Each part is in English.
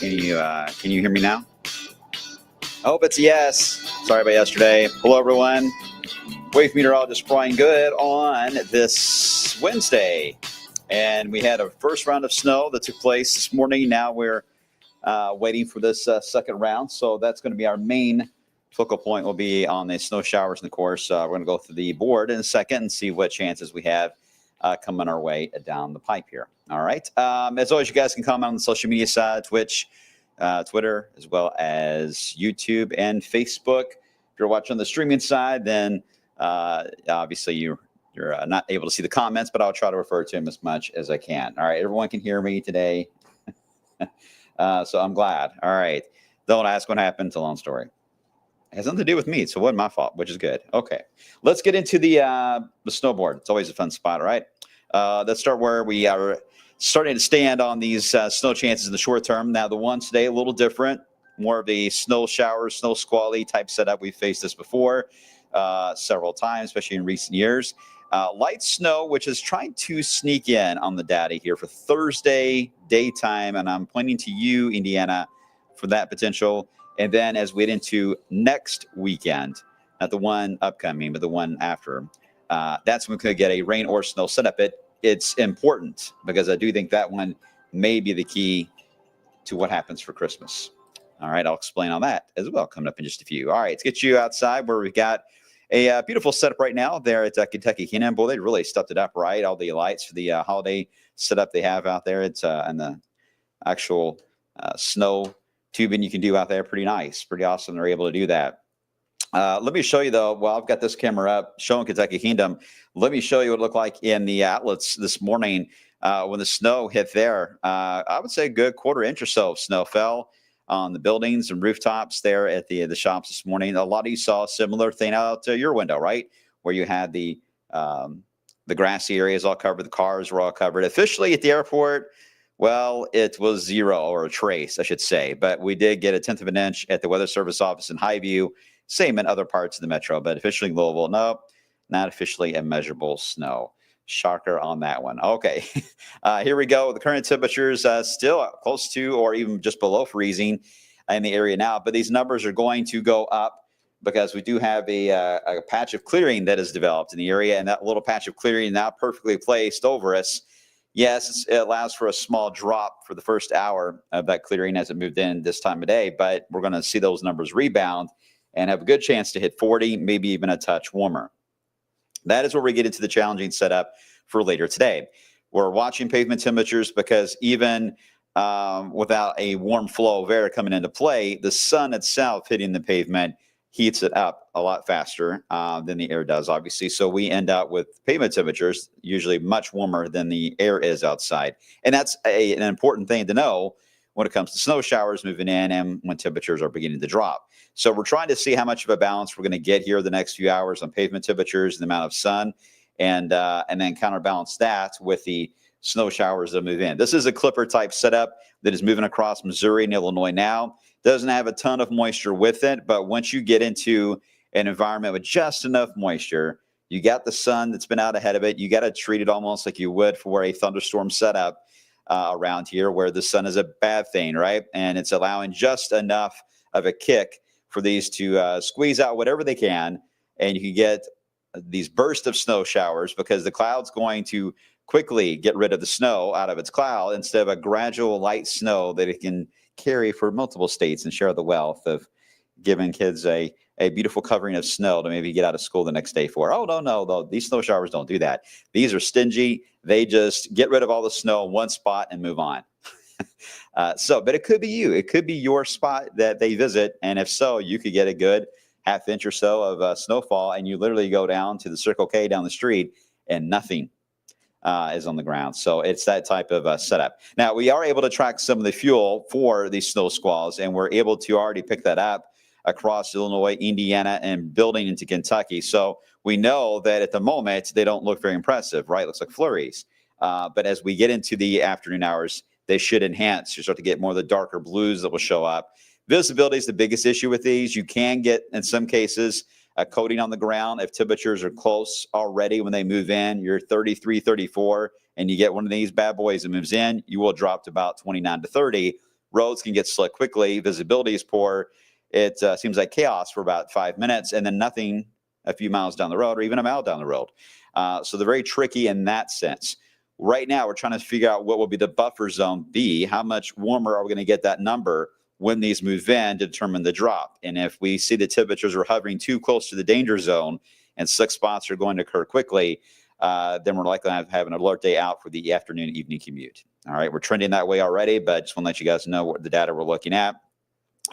Can you hear me now? I hope it's a yes. Sorry about yesterday. Hello, everyone. Wave meteorologist Brian Good on this Wednesday. And we had a first round of snow that took place this morning. Now we're waiting for this second round. So that's going to be our main focal point, will be on the snow showers. And of course, we're going to go through the board in a second and see what chances we have coming our way down the pipe here. All right. As always, you guys can comment on the social media side, Twitch, Twitter, as well as YouTube and Facebook. If you're watching on the streaming side, then obviously you're not able to see the comments, but I'll try to refer to them as much as I can. All right. Everyone can hear me today. So I'm glad. All right. Don't ask what happened. It's a long story. It has nothing to do with me, so it wasn't my fault, which is good. Okay. Let's get into the snowboard. It's always a fun spot, all right? Let's start where we are starting to stand on these snow chances in the short term. Now, the ones today, a little different, more of the snow showers, snow squally type setup. We've faced this before several times, especially in recent years. Light snow, which is trying to sneak in on the data here for Thursday daytime, and I'm pointing to you, Indiana, for that potential. And then as we get into next weekend, not the one upcoming, but the one after, that's when we could get a rain or snow setup. It's important because I do think that one may be the key to what happens for Christmas. All right, I'll explain on that as well coming up in just a few. All right, let's get you outside where we've got a beautiful setup right now there at Kentucky Canyon. Boy, they really stepped it up, right? All the lights for the holiday setup they have out there. It's and the actual snow tubing you can do out there. Pretty nice, pretty awesome. They're able to do that. Let me show you, though, while I've got this camera up showing Kentucky Kingdom, let me show you what it looked like in the outlets this morning when the snow hit there. I would say a good quarter-inch or so of snow fell on the buildings and rooftops there at the shops this morning. A lot of you saw a similar thing out your window, right, where you had the grassy areas all covered, the cars were all covered. Officially at the airport, well, it was zero, or a trace, I should say. But we did get a 1/10 of an inch at the Weather Service office in Highview. Same in other parts of the metro, but officially in Louisville, nope, not officially a measurable snow. Shocker on that one. Okay, here we go. The current temperatures still close to or even just below freezing in the area now, but these numbers are going to go up because we do have a patch of clearing that is developed in the area, and that little patch of clearing now perfectly placed over us. Yes, it allows for a small drop for the first hour of that clearing as it moved in this time of day, but we're going to see those numbers rebound and have a good chance to hit 40, maybe even a touch warmer. That is where we get into the challenging setup for later today. We're watching pavement temperatures because even without a warm flow of air coming into play, the sun itself hitting the pavement heats it up a lot faster than the air does, obviously. So we end up with pavement temperatures usually much warmer than the air is outside. And that's an important thing to know when it comes to snow showers moving in and when temperatures are beginning to drop. So we're trying to see how much of a balance we're going to get here the next few hours on pavement temperatures and the amount of sun, and then counterbalance that with the snow showers that move in. This is a clipper type setup that is moving across Missouri and Illinois now. Doesn't have a ton of moisture with it, but once you get into an environment with just enough moisture, you got the sun that's been out ahead of it. You got to treat it almost like you would for a thunderstorm setup around here, where the sun is a bad thing, right? And it's allowing just enough of a kick for these to squeeze out whatever they can, and you can get these bursts of snow showers because the cloud's going to quickly get rid of the snow out of its cloud instead of a gradual light snow that it can carry for multiple states and share the wealth of giving kids a beautiful covering of snow to maybe get out of school the next day for. Oh, no, though. These snow showers don't do that. These are stingy. They just get rid of all the snow in one spot and move on. But it could be you. It could be your spot that they visit. And if so, you could get a good half inch or so of snowfall, and you literally go down to the Circle K down the street and nothing is on the ground. So it's that type of setup. Now, we are able to track some of the fuel for these snow squalls, and we're able to already pick that up across Illinois, Indiana, and building into Kentucky. So we know that at the moment, they don't look very impressive, right? It looks like flurries. But as we get into the afternoon hours, they should enhance. You start to get more of the darker blues that will show up. Visibility is the biggest issue with these. You can get, in some cases, a coating on the ground if temperatures are close already when they move in. You're 33, 34, and you get one of these bad boys that moves in, you will drop to about 29 to 30 roads can get slick quickly. Visibility is poor. It seems like chaos for about 5 minutes, and then nothing a few miles down the road or even a mile down the road. So they're very tricky in that sense. Right now, we're trying to figure out what will be the buffer zone be. How much warmer are we going to get that number when these move in to determine the drop? And if we see the temperatures are hovering too close to the danger zone and slick spots are going to occur quickly, then we're likely to have an alert day out for the afternoon, evening commute. All right, we're trending that way already, but I just want to let you guys know what the data we're looking at.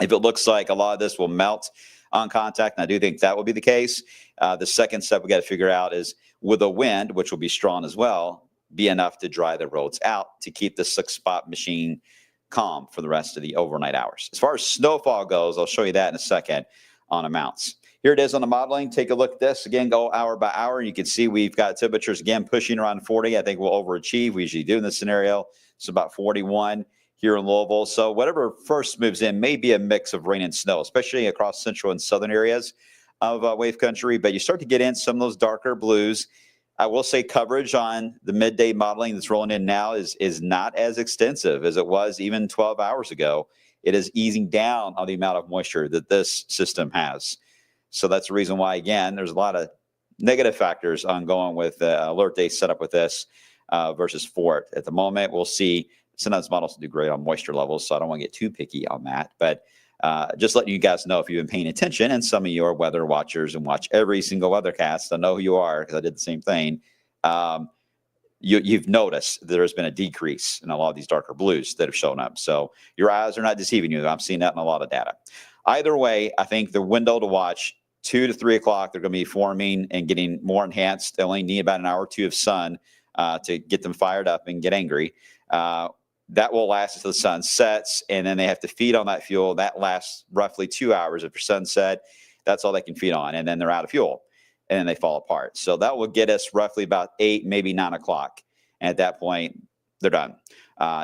If it looks like a lot of this will melt on contact, and I do think that will be the case, the second step we got to figure out is, will the wind, which will be strong as well, be enough to dry the roads out to keep the slick spot machine calm for the rest of the overnight hours. As far as snowfall goes, I'll show you that in a second on amounts. Here it is on the modeling. Take a look at this. Again, go hour by hour. You can see we've got temperatures, again, pushing around 40. I think we'll overachieve. We usually do in this scenario. It's about 41 here in Louisville. So whatever first moves in may be a mix of rain and snow, especially across central and southern areas of wave country. But you start to get in some of those darker blues. I will say coverage on the midday modeling that's rolling in now is not as extensive as it was even 12 hours ago. It is easing down on the amount of moisture that this system has. So that's the reason why, again, there's a lot of negative factors on going with alert day setup with this versus Fort. At the moment, we'll see. Sometimes models do great on moisture levels, so I don't want to get too picky on that. But just letting you guys know, if you've been paying attention, and some of you are weather watchers and watch every single weathercast, I know who you are because I did the same thing. You've noticed there's been a decrease in a lot of these darker blues that have shown up. So your eyes are not deceiving you. I'm seeing that in a lot of data. Either way, I think the window to watch, 2 to 3 o'clock, they're going to be forming and getting more enhanced. They only need about an hour or two of sun to get them fired up and get angry. That will last until the sun sets, and then they have to feed on that fuel. That lasts roughly 2 hours. After sunset, that's all they can feed on, and then they're out of fuel, and then they fall apart. So that will get us roughly about 8, maybe 9 o'clock. And at that point, they're done.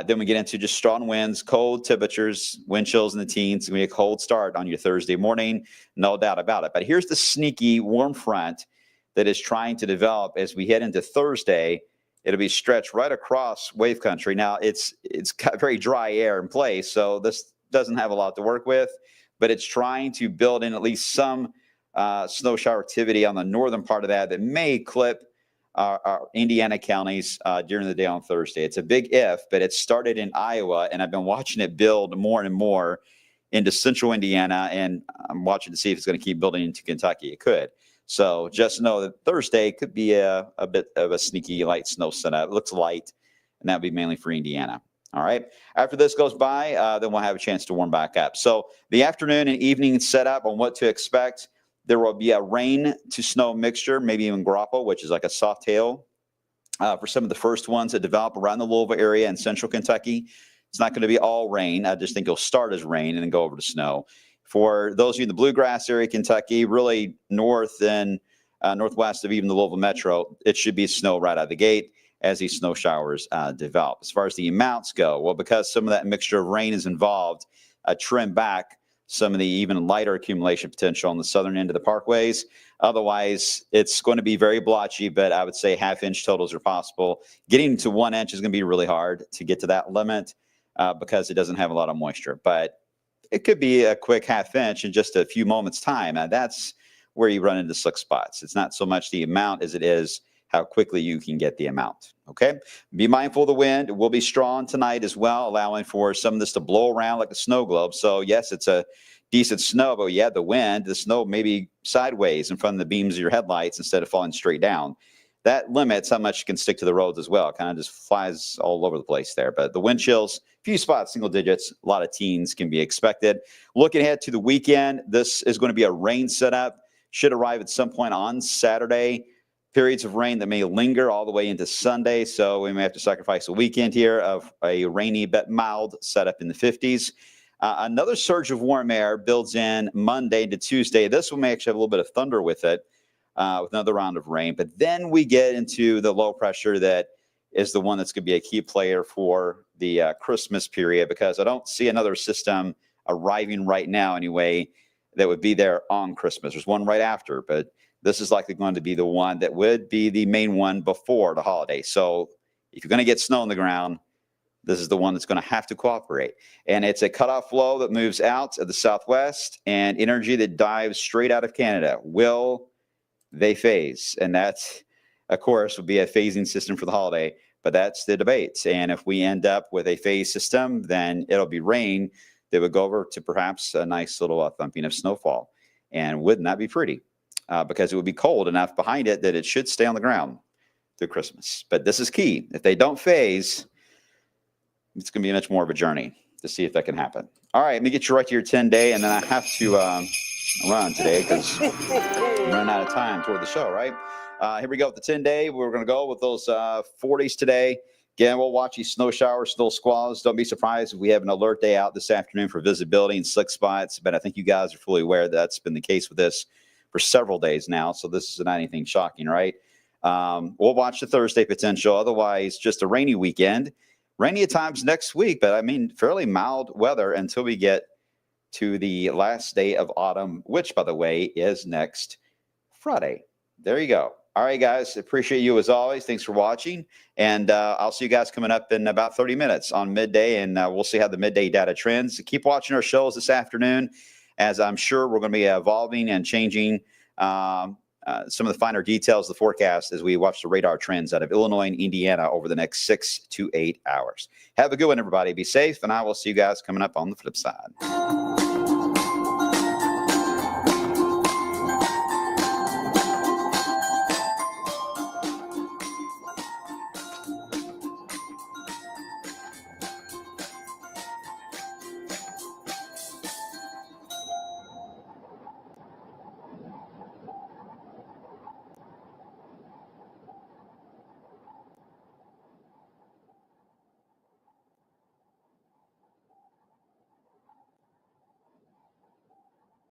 Then we get into just strong winds, cold temperatures, wind chills in the teens. It's going to be a cold start on your Thursday morning, no doubt about it. But here's the sneaky warm front that is trying to develop as we head into Thursday. It'll be stretched right across wave country. Now, it's got very dry air in place, so this doesn't have a lot to work with, but it's trying to build in at least some snow shower activity on the northern part of that may clip our Indiana counties during the day on Thursday. It's a big if, but it started in Iowa, and I've been watching it build more and more into central Indiana, and I'm watching to see if it's going to keep building into Kentucky. It could. So just know that Thursday could be a bit of a sneaky light snow setup. It looks light, and that would be mainly for Indiana. All right. After this goes by, then we'll have a chance to warm back up. So the afternoon and evening setup on what to expect. There will be a rain to snow mixture, maybe even grapple, which is like a soft tail for some of the first ones that develop around the Louisville area and central Kentucky. It's not going to be all rain. I just think it'll start as rain and then go over to snow. For those of you in the bluegrass area, Kentucky, really north and northwest of even the Louisville metro, it should be snow right out of the gate as these snow showers develop. As far as the amounts go, well, because some of that mixture of rain is involved, trim back some of the even lighter accumulation potential on the southern end of the parkways. Otherwise, it's going to be very blotchy, but I would say half-inch totals are possible. Getting to 1 inch is going to be really hard to get to that limit because it doesn't have a lot of moisture. But it could be a quick half inch in just a few moments' time. That's where you run into slick spots. It's not so much the amount as it is how quickly you can get the amount. Okay. Be mindful of the wind. It will be strong tonight as well, allowing for some of this to blow around like a snow globe. So yes, it's a decent snow, but yeah, the wind, the snow may be sideways in front of the beams of your headlights instead of falling straight down. That limits how much you can stick to the roads as well. It kind of just flies all over the place there. But the wind chills, few spots, single digits, a lot of teens can be expected. Looking ahead to the weekend, this is going to be a rain setup. Should arrive at some point on Saturday. Periods of rain that may linger all the way into Sunday, so we may have to sacrifice a weekend here of a rainy but mild setup in the 50s. Another surge of warm air builds in Monday to Tuesday. This one may actually have a little bit of thunder with it, with another round of rain. But then we get into the low pressure that is the one that's going to be a key player for the Christmas period, because I don't see another system arriving right now anyway that would be there on Christmas. There's one right after, but this is likely going to be the one that would be the main one before the holiday. So if you're going to get snow on the ground, This is the one that's going to have to cooperate. And it's a cutoff flow that moves out of the southwest and energy that dives straight out of Canada. Will they phase? And that's, of course, would be a phasing system for the holiday, but that's the debate. And if we end up with a phase system, then it'll be rain that would go over to perhaps a nice little thumping of snowfall. And wouldn't that be pretty? Because it would be cold enough behind it that it should stay on the ground through Christmas. But this is key. If they don't phase, it's going to be much more of a journey to see if that can happen. All right, let me get you right to your 10-day, and then I have to run today because I'm running out of time toward the show, right? Here we go with the 10-day. We're going to go with those 40s today. Again, we'll watch these snow showers, snow squalls. Don't be surprised if we have an alert day out this afternoon for visibility and slick spots. But I think you guys are fully aware that's been the case with this for several days now. So this is not anything shocking, right? We'll watch the Thursday potential. Otherwise, just a rainy weekend. Rainy at times next week, but I mean, fairly mild weather until we get to the last day of autumn, which, by the way, is next Friday. There you go. All right, guys, appreciate you as always. Thanks for watching. And I'll see you guys coming up in about 30 minutes on midday, and we'll see how the midday data trends. Keep watching our shows this afternoon, as I'm sure we're going to be evolving and changing some of the finer details of the forecast as we watch the radar trends out of Illinois and Indiana over the next 6 to 8 hours. Have a good one, everybody. Be safe, and I will see you guys coming up on the flip side.